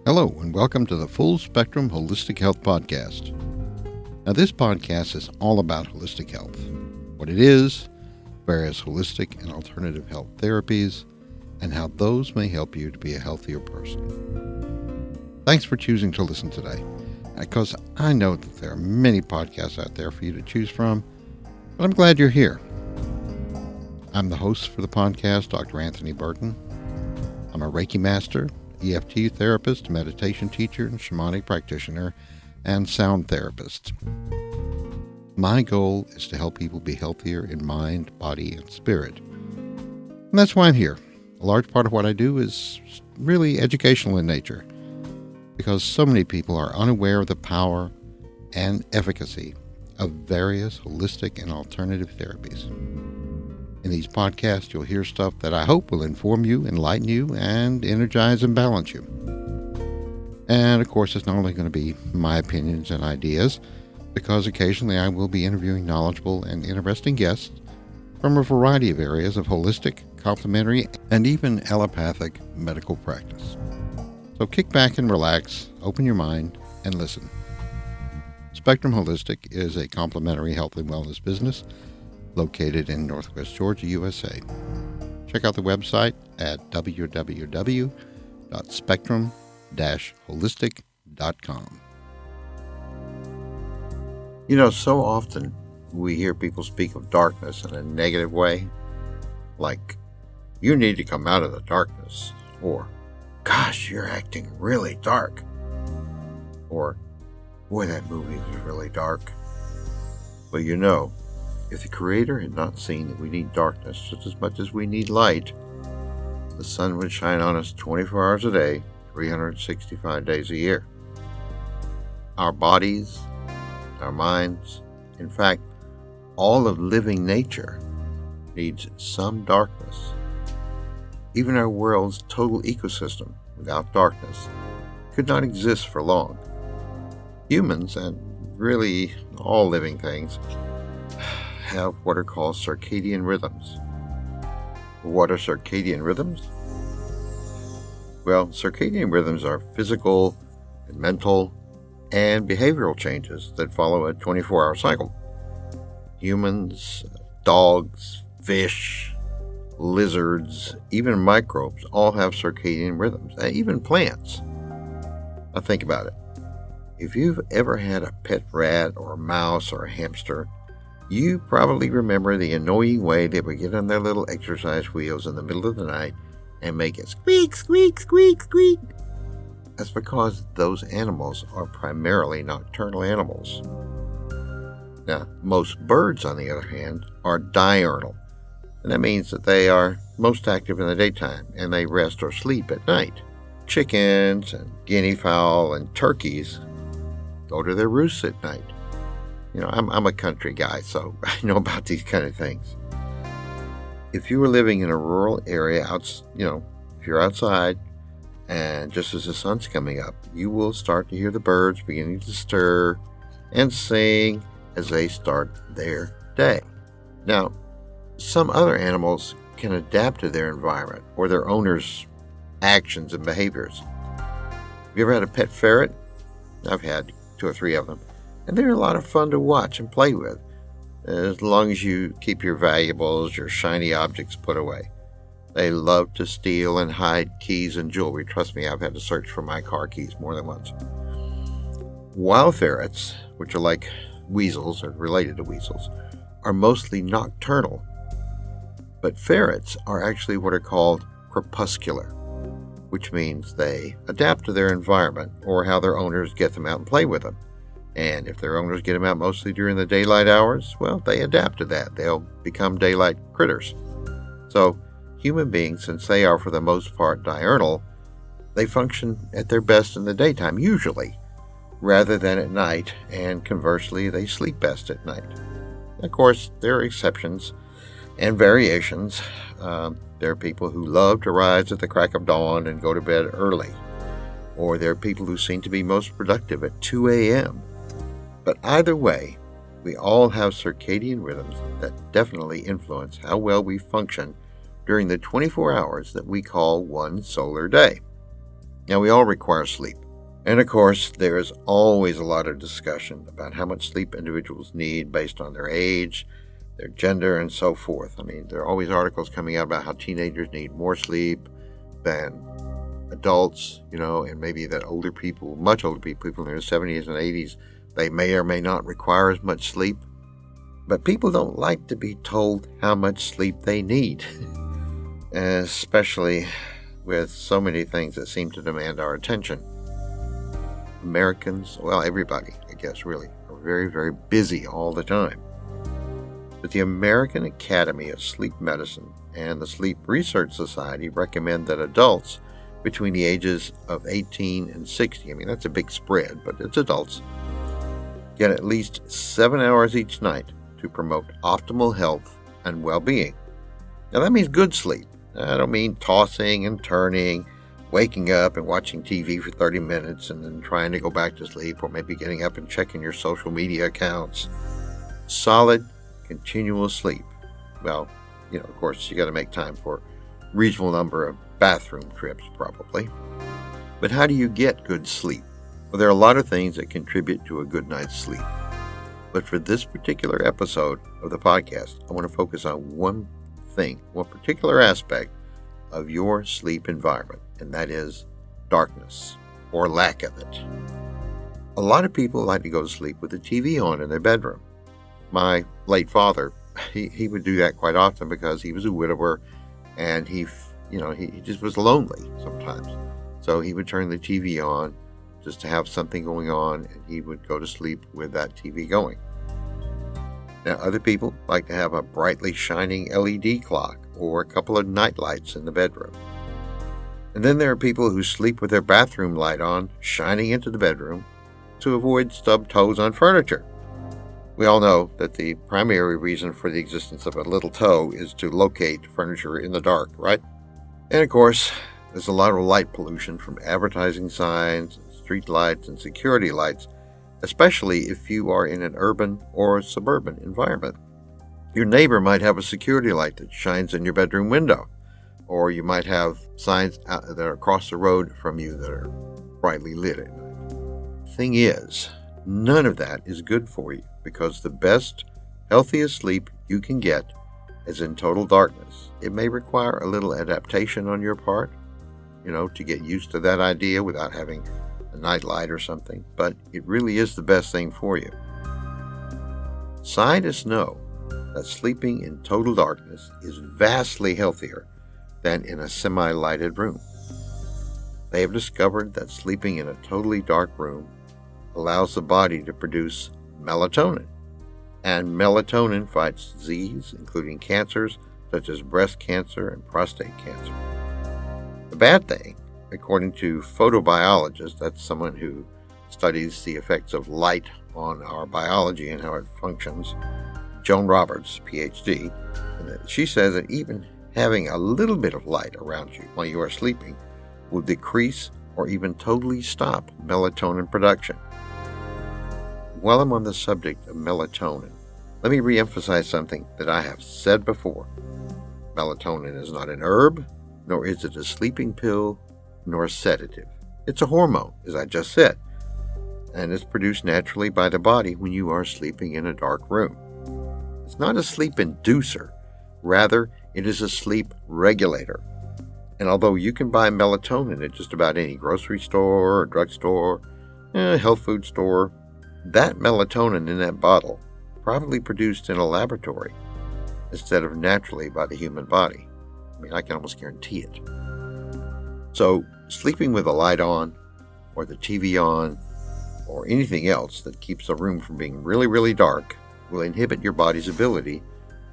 Hello, and welcome to the Full Spectrum Holistic Health Podcast. Now, this podcast is all about holistic health, what it is, various holistic and alternative health therapies, and how those may help you to be a healthier person. Thanks for choosing to listen today, because I know that there are many podcasts out there for you to choose from, but I'm glad you're here. I'm the host for the podcast, Dr. Anthony Burton. I'm a Reiki master, EFT therapist, meditation teacher, and shamanic practitioner, and sound therapist. My goal is to help people be healthier in mind, body, and spirit. And that's why I'm here. A large part of what I do is really educational in nature, because so many people are unaware of the power and efficacy of various holistic and alternative therapies. In these podcasts, you'll hear stuff that I hope will inform you, enlighten you, and energize and balance you. And of course, it's not only going to be my opinions and ideas, because occasionally I will be interviewing knowledgeable and interesting guests from a variety of areas of holistic, complementary, and even allopathic medical practice. So kick back and relax, open your mind, and listen. Spectrum Holistic is a complementary health and wellness business located in Northwest Georgia, USA. Check out the website at www.spectrum-holistic.com. You know, so often we hear people speak of darkness in a negative way, like, you need to come out of the darkness, or, gosh, you're acting really dark, or, boy, that movie was really dark. Well, you know, if the Creator had not seen that we need darkness just as much as we need light, the sun would shine on us 24 hours a day, 365 days a year. Our bodies, our minds, in fact, all of living nature needs some darkness. Even our world's total ecosystem, without darkness, could not exist for long. Humans, and really all living things, have what are called circadian rhythms. What are circadian rhythms? Well, circadian rhythms are physical and mental and behavioral changes that follow a 24-hour cycle. Humans, dogs, fish, lizards, even microbes all have circadian rhythms, even plants. Now think about it. If you've ever had a pet rat or a mouse or a hamster, you probably remember the annoying way they would get on their little exercise wheels in the middle of the night and make it squeak, squeak, squeak, squeak. That's because those animals are primarily nocturnal animals. Now, most birds, on the other hand, are diurnal, and that means that they are most active in the daytime and they rest or sleep at night. Chickens and guinea fowl and turkeys go to their roosts at night. You know, I'm a country guy, so I know about these kind of things. If you were living in a rural area, if you're outside, and just as the sun's coming up, you will start to hear the birds beginning to stir and sing as they start their day. Now, some other animals can adapt to their environment or their owner's actions and behaviors. Have you ever had a pet ferret? I've had 2 or 3 of them. And they're a lot of fun to watch and play with, as long as you keep your valuables, your shiny objects put away. They love to steal and hide keys and jewelry. Trust me, I've had to search for my car keys more than once. Wild ferrets, which are like weasels or related to weasels, are mostly nocturnal. But ferrets are actually what are called crepuscular, which means they adapt to their environment or how their owners get them out and play with them. And if their owners get them out mostly during the daylight hours, well, they adapt to that. They'll become daylight critters. So human beings, since they are for the most part diurnal, they function at their best in the daytime, usually, rather than at night, and conversely, they sleep best at night. Of course, there are exceptions and variations. There are people who love to rise at the crack of dawn and go to bed early. Or there are people who seem to be most productive at 2 a.m. But either way, we all have circadian rhythms that definitely influence how well we function during the 24 hours that we call one solar day. Now, we all require sleep. And of course, there is always a lot of discussion about how much sleep individuals need based on their age, their gender, and so forth. I mean, there are always articles coming out about how teenagers need more sleep than adults, and maybe that older people, much older people in their 70s and 80s, they may or may not require as much sleep. But people don't like to be told how much sleep they need, especially with so many things that seem to demand our attention. Americans, well, everybody, I guess, really, are very, very busy all the time. But the American Academy of Sleep Medicine and the Sleep Research Society recommend that adults between the ages of 18 and 60, I mean, that's a big spread, but it's adults, get at least 7 hours each night to promote optimal health and well-being. Now, that means good sleep. I don't mean tossing and turning, waking up and watching TV for 30 minutes and then trying to go back to sleep, or maybe getting up and checking your social media accounts. Solid, continual sleep. Well, of course, you got to make time for a reasonable number of bathroom trips, probably. But how do you get good sleep? Well, there are a lot of things that contribute to a good night's sleep. But for this particular episode of the podcast, I want to focus on one particular aspect of your sleep environment, and that is darkness, or lack of it. A lot of people like to go to sleep with the TV on in their bedroom. My late father, he would do that quite often because he was a widower, and he just was lonely sometimes. So he would turn the TV on just to have something going on, and he would go to sleep with that TV going. Now, other people like to have a brightly shining LED clock or a couple of night lights in the bedroom. And then there are people who sleep with their bathroom light on, shining into the bedroom to avoid stubbed toes on furniture. We all know that the primary reason for the existence of a little toe is to locate furniture in the dark, right? And of course, there's a lot of light pollution from advertising signs, street lights, and security lights, especially if you are in an urban or suburban environment. Your neighbor might have a security light that shines in your bedroom window, or you might have signs that are across the road from you that are brightly lit at night. Thing is, none of that is good for you, because the best, healthiest sleep you can get is in total darkness. It may require a little adaptation on your part, to get used to that idea without having a night light or something, but it really is the best thing for you. Scientists know that sleeping in total darkness is vastly healthier than in a semi-lighted room. They have discovered that sleeping in a totally dark room allows the body to produce melatonin, and melatonin fights disease, including cancers such as breast cancer and prostate cancer. The bad thing, according to photobiologists, that's someone who studies the effects of light on our biology and how it functions, Joan Roberts, PhD, and she says that even having a little bit of light around you while you are sleeping will decrease or even totally stop melatonin production. While I'm on the subject of melatonin, let me reemphasize something that I have said before. Melatonin is not an herb, nor is it a sleeping pill, nor a sedative. It's a hormone, as I just said, and it's produced naturally by the body when you are sleeping in a dark room. It's not a sleep inducer, rather it is a sleep regulator. And although you can buy melatonin at just about any grocery store or drugstore, health food store, that melatonin in that bottle probably produced in a laboratory instead of naturally by the human body. I mean, I can almost guarantee it. So, sleeping with the light on, or the TV on, or anything else that keeps the room from being really, really dark will inhibit your body's ability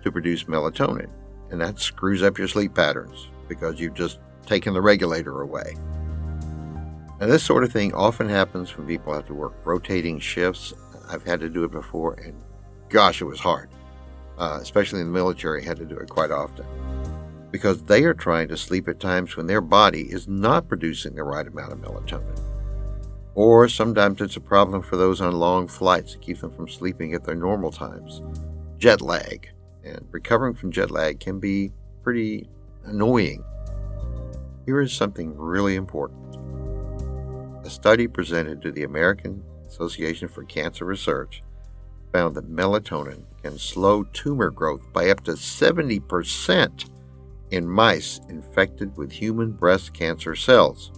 to produce melatonin, and that screws up your sleep patterns because you've just taken the regulator away. Now, this sort of thing often happens when people have to work rotating shifts. I've had to do it before, and gosh, it was hard. Especially in the military, I had to do it quite often. Because they are trying to sleep at times when their body is not producing the right amount of melatonin. Or sometimes it's a problem for those on long flights to keep them from sleeping at their normal times. Jet lag. And recovering from jet lag can be pretty annoying. Here is something really important. A study presented to the American Association for Cancer Research found that melatonin can slow tumor growth by up to 70% in mice infected with human breast cancer cells.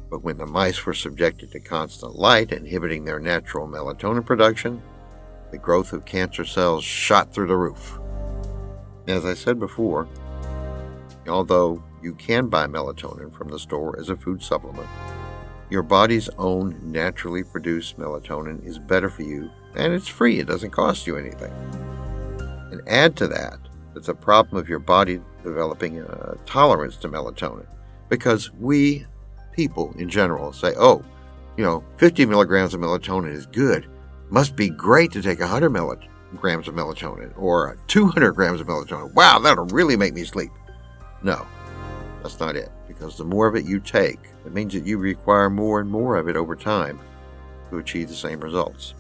But when the mice were subjected to constant light inhibiting their natural melatonin production, the growth of cancer cells shot through the roof. As I said before, although you can buy melatonin from the store as a food supplement, your body's own naturally produced melatonin is better for you, and it's free. It doesn't cost you anything. And add to that, it's a problem of your body developing a tolerance to melatonin, because we people in general say, 50 milligrams of melatonin is good. Must be great to take 100 milligrams of melatonin or 200 grams of melatonin. Wow, that'll really make me sleep. No, that's not it. Because the more of it you take, it means that you require more and more of it over time to achieve the same results.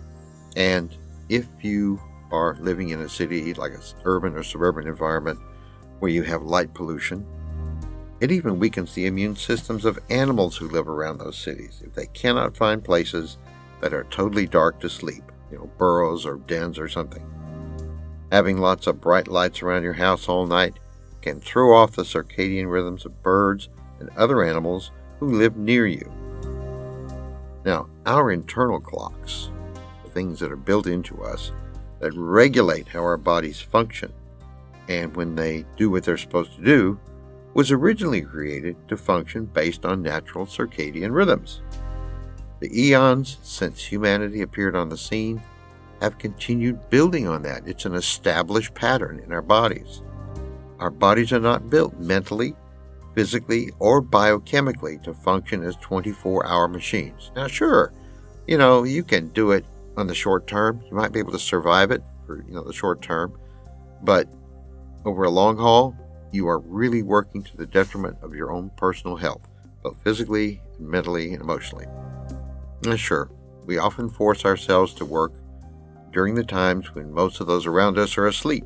And if you are living in a city like an urban or suburban environment where you have light pollution, it even weakens the immune systems of animals who live around those cities if they cannot find places that are totally dark to sleep, burrows or dens or something. Having lots of bright lights around your house all night can throw off the circadian rhythms of birds and other animals who live near you. Now, our internal clocks, the things that are built into us that regulate how our bodies function, and when they do what they're supposed to do, was originally created to function based on natural circadian rhythms. The eons since humanity appeared on the scene have continued building on that. It's an established pattern in our bodies. Our bodies are not built mentally, physically, or biochemically to function as 24-hour machines. Now, sure, you can do it on the short term. You might be able to survive it for, the short term. But over a long haul, you are really working to the detriment of your own personal health, both physically, mentally, and emotionally. Now, sure, we often force ourselves to work during the times when most of those around us are asleep.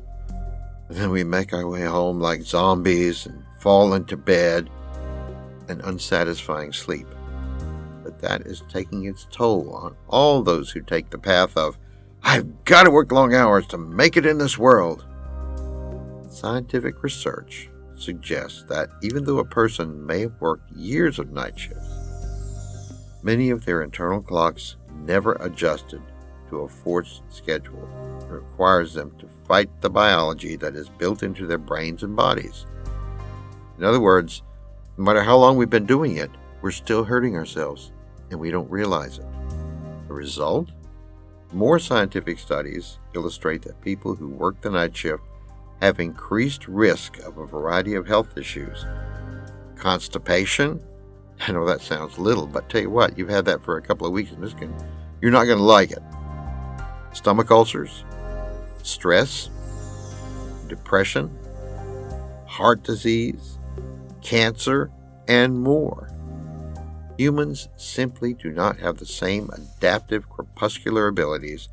And then we make our way home like zombies and fall into bed and unsatisfying sleep. But that is taking its toll on all those who take the path of, I've got to work long hours to make it in this world. Scientific research suggests that even though a person may have worked years of night shifts, many of their internal clocks never adjusted to a forced schedule. It requires them to fight the biology that is built into their brains and bodies. In other words, no matter how long we've been doing it, we're still hurting ourselves, and we don't realize it. The result? More scientific studies illustrate that people who work the night shift have increased risk of a variety of health issues. Constipation? I know that sounds little, but tell you what, you've had that for a couple of weeks, and you're not going to like it. Stomach ulcers, stress, depression, heart disease, cancer, and more. Humans simply do not have the same adaptive crepuscular abilities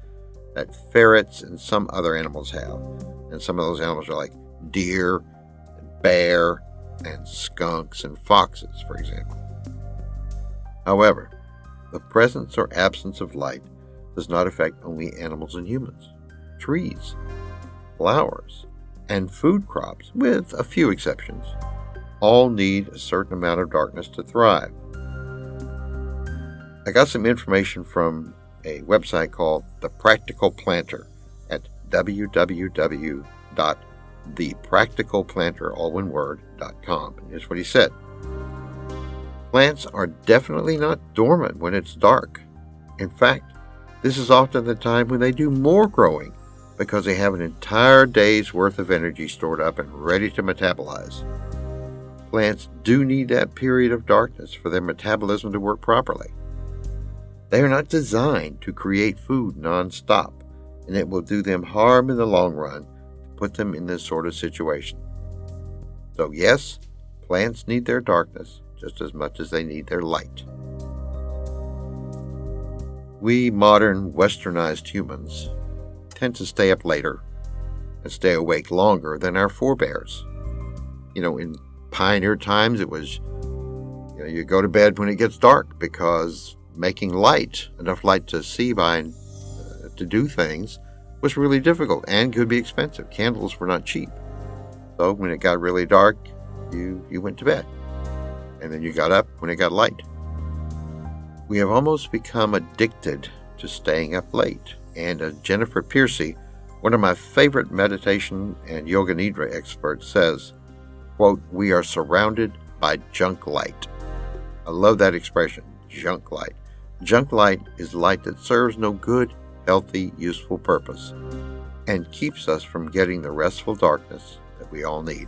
that ferrets and some other animals have. And some of those animals are like deer, and bear, and skunks and foxes, for example. However, the presence or absence of light does not affect only animals and humans. Trees, flowers, and food crops, with a few exceptions, all need a certain amount of darkness to thrive. I got some information from a website called The Practical Planter at www.thepracticalplanter.com. And here's what he said. Plants are definitely not dormant when it's dark. In fact, this is often the time when they do more growing because they have an entire day's worth of energy stored up and ready to metabolize. Plants do need that period of darkness for their metabolism to work properly. They are not designed to create food non-stop, and it will do them harm in the long run to put them in this sort of situation. So yes, plants need their darkness just as much as they need their light. We modern westernized humans tend to stay up later and stay awake longer than our forebears. In pioneer times, it was, You go to bed when it gets dark because making light, enough light to see by to do things, was really difficult and could be expensive. Candles were not cheap. So when it got really dark, you went to bed. And then you got up when it got light. We have almost become addicted to staying up late. And Jennifer Piercy, one of my favorite meditation and yoga nidra experts, says, quote, "We are surrounded by junk light." I love that expression, junk light. Junk light is light that serves no good, healthy, useful purpose and keeps us from getting the restful darkness that we all need.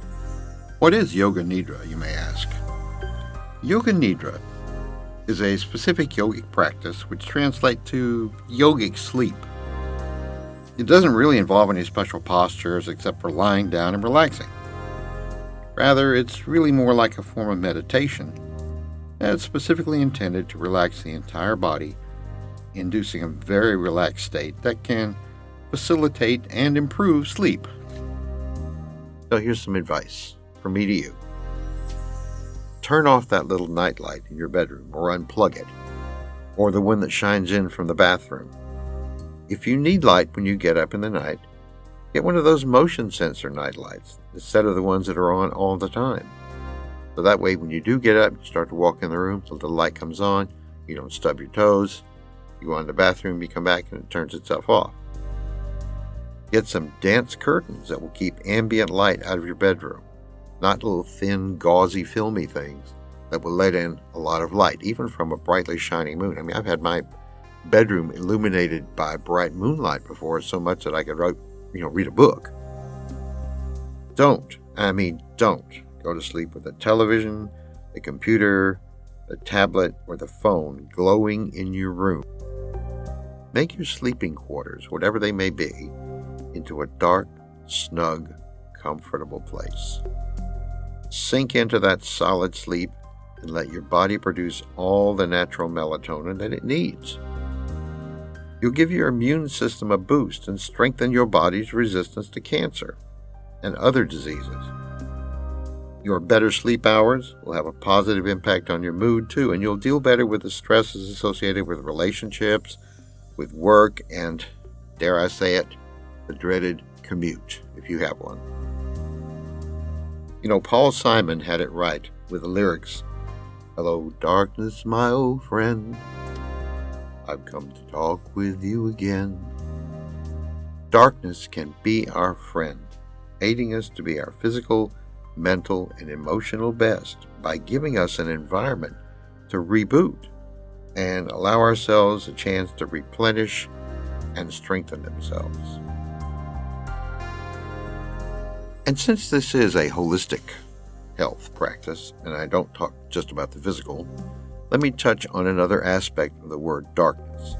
What is Yoga Nidra, you may ask? Yoga Nidra is a specific yogic practice which translates to yogic sleep. It doesn't really involve any special postures except for lying down and relaxing. Rather, it's really more like a form of meditation that's specifically intended to relax the entire body, inducing a very relaxed state that can facilitate and improve sleep. So here's some advice from me to you. Turn off that little nightlight in your bedroom or unplug it, or the one that shines in from the bathroom. If you need light when you get up in the night, get one of those motion sensor night lights instead of the ones that are on all the time. So that way when you do get up, you start to walk in the room, the little light comes on, you don't stub your toes, you go in the bathroom, you come back and it turns itself off. Get some dense curtains that will keep ambient light out of your bedroom, not little thin, gauzy, filmy things that will let in a lot of light, even from a brightly shining moon. I mean, I've had my bedroom illuminated by bright moonlight before, so much that I could read a book. Don't go to sleep with the television, the computer, the tablet, or the phone glowing in your room. Make your sleeping quarters, whatever they may be, into a dark, snug, comfortable place. Sink into that solid sleep and let your body produce all the natural melatonin that it needs. You'll give your immune system a boost and strengthen your body's resistance to cancer and other diseases. Your better sleep hours will have a positive impact on your mood too, and you'll deal better with the stresses associated with relationships, with work, and, dare I say it, the dreaded commute, if you have one. Paul Simon had it right with the lyrics, "Hello, darkness, my old friend. I've come to talk with you again." Darkness can be our friend, aiding us to be our physical, mental, and emotional best by giving us an environment to reboot and allow ourselves a chance to replenish and strengthen themselves. And since this is a holistic health practice, and I don't talk just about the physical, let me touch on another aspect of the word darkness,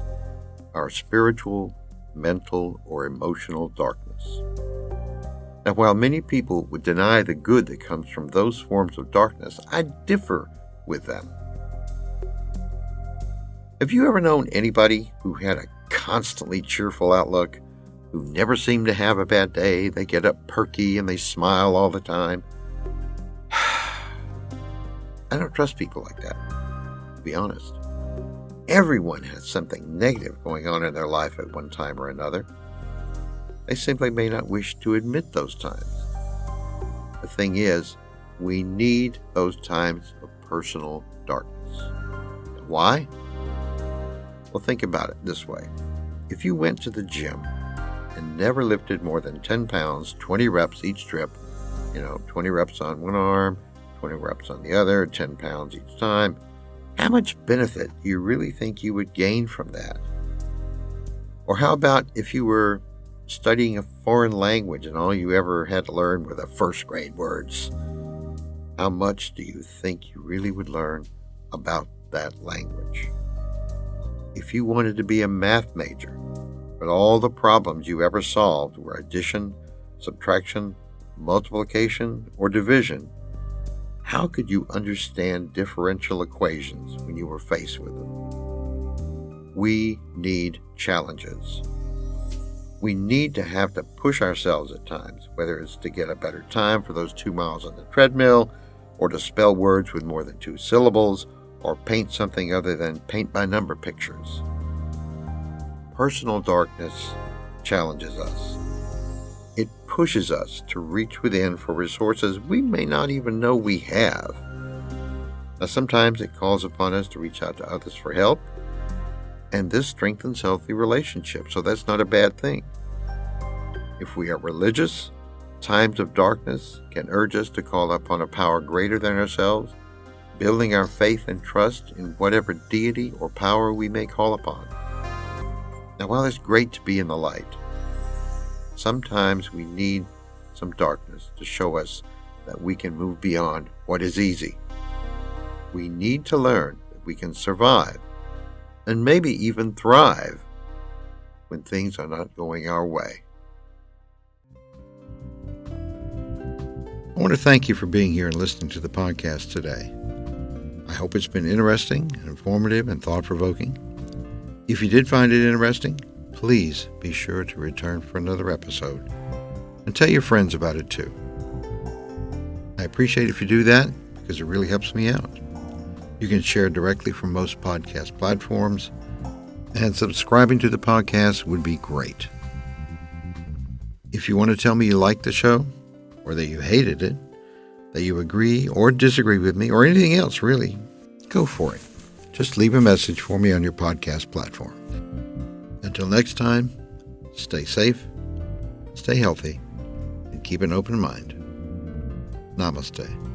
our spiritual, mental, or emotional darkness. Now, while many people would deny the good that comes from those forms of darkness, I differ with them. Have you ever known anybody who had a constantly cheerful outlook, who never seemed to have a bad day? They get up perky and they smile all the time. I don't trust people like that, to be honest. Everyone has something negative going on in their life at one time or another. They simply may not wish to admit those times. The thing is, we need those times of personal darkness. Why? Well, think about it this way. If you went to the gym and never lifted more than 10 pounds, 20 reps each trip, 20 reps on one arm, 20 reps on the other, 10 pounds each time, how much benefit do you really think you would gain from that? Or how about if you were studying a foreign language and all you ever had to learn were the first grade words? How much do you think you really would learn about that language? If you wanted to be a math major, but all the problems you ever solved were addition, subtraction, multiplication, or division, how could you understand differential equations when you were faced with them? We need challenges. We need to have to push ourselves at times, whether it's to get a better time for those 2 miles on the treadmill, or to spell words with more than 2 syllables, or paint something other than paint-by-number pictures. Personal darkness challenges us. It pushes us to reach within for resources we may not even know we have. Now, sometimes it calls upon us to reach out to others for help, and this strengthens healthy relationships, so that's not a bad thing. If we are religious, times of darkness can urge us to call upon a power greater than ourselves, building our faith and trust in whatever deity or power we may call upon. Now, while it's great to be in the light, sometimes we need some darkness to show us that we can move beyond what is easy. We need to learn that we can survive and maybe even thrive when things are not going our way. I want to thank you for being here and listening to the podcast today. I hope it's been interesting and informative and thought-provoking. If you did find it interesting, please be sure to return for another episode and tell your friends about it too. I appreciate if you do that because it really helps me out. You can share directly from most podcast platforms, and subscribing to the podcast would be great. If you want to tell me you like the show, or that you hated it, that you agree or disagree with me, or anything else really, go for it. Just leave a message for me on your podcast platform. Until next time, stay safe, stay healthy, and keep an open mind. Namaste.